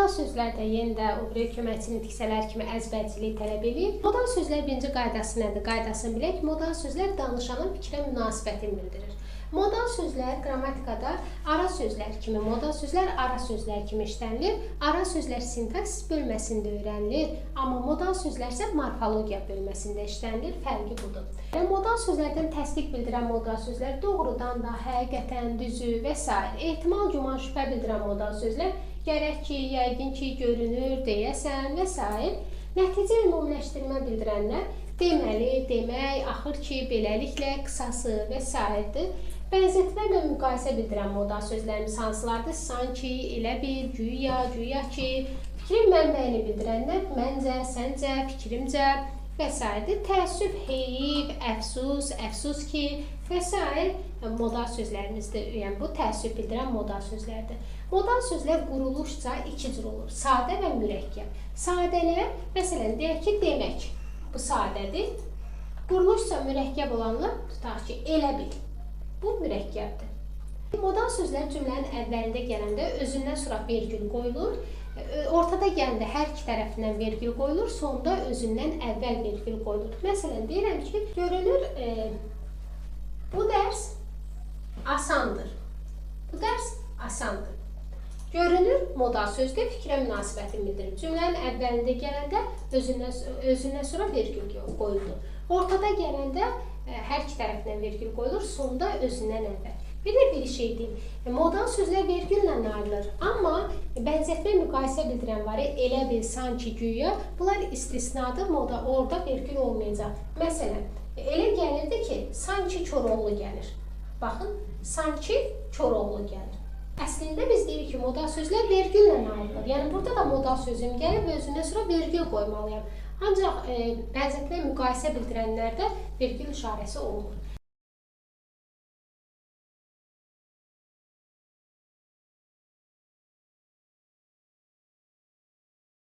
Modal sözlər də yenə də o biri köməkçi nitqsələr kimi əzbərçilik tələb edir. Modal sözlər birinci qaydası nədir? Qaydasını bilək. Modal sözlər danışanın fikrə münasibətini bildirir. Modal sözlər qrammatikada ara sözlər kimi, modal sözlər ara sözlər kimi işlənilir. Ara sözlər sintaks bölməsində öyrənilir, amma modal sözlər isə morfologiya bölməsində işlənilir. Fərqi budur. Modal sözlərdən təsdiq bildirən modal sözlər doğrudan da, həqiqətən, düzü və s. Ehtimal, güman, şübhə bildirən modal sözlər gərək ki, yəqin ki, görünür, deyəsən və s. Nəticə ümumiləşdirmə bildirənlər deməli, demək, axır ki, beləliklə, qısası və s.dir. Bənzətmə və müqayisə bildirən modal sözlərimiz hansılardır? Sanki, elə bil, güya, güya ki, fikrin mənbəyini bildirənlər məncə, səncə, fikrimcə və s. Təəssüf, heyif, əfsus, əfsus ki və s. modal sözlərimizdir. Yəni, bu təəssüf bildirən modal sözlərdir. Modal sözlər quruluşca iki cür olur. Sadə və mürəkkəb. Sadələr, məsələn, deyək ki, demək. Bu sadədir. Quruluşca mürəkkəb olanlar tutaq ki, elə bil. Bu mürəkkəbdir. Modal sözlər cümlənin əvvəlində gələndə özündən sonra vergül qoyulur. Ortada gələndə hər iki tərəfindən vergül qoyulur, sonda özündən əvvəl vergül qoyulur. Məsələn, deyirəm ki, görünür, bu dərs asandır. Bu dərs asandır. Görünür, modal sözdə fikrə münasibətini bildirir. Cümlənin əvvəlində gələndə özündən sonra vergül qoyulur. Ortada gələndə hər iki tərəfindən vergül qoyulur, sonda özündən əvvəl. Bir də bir şey deyim, modal sözlər vergüllə ayrılır, amma bənzətmə müqayisə bildirən var, elə bil, sanki, güya, bunlar istisnadır, orada vergül olmayacaq. Məsələn, elə gəlirdi ki, sanki Koroğlu gəlir. Baxın, sanki Koroğlu gəlir. Əslində biz deyirik ki, modal sözlər vergüllə ayrılır. Yəni, burada da modal sözüm gəlir və özündən sonra vergül qoymalıyam. Ancaq bənzətmə müqayisə bildirənlərdə vergül işarəsi olmur.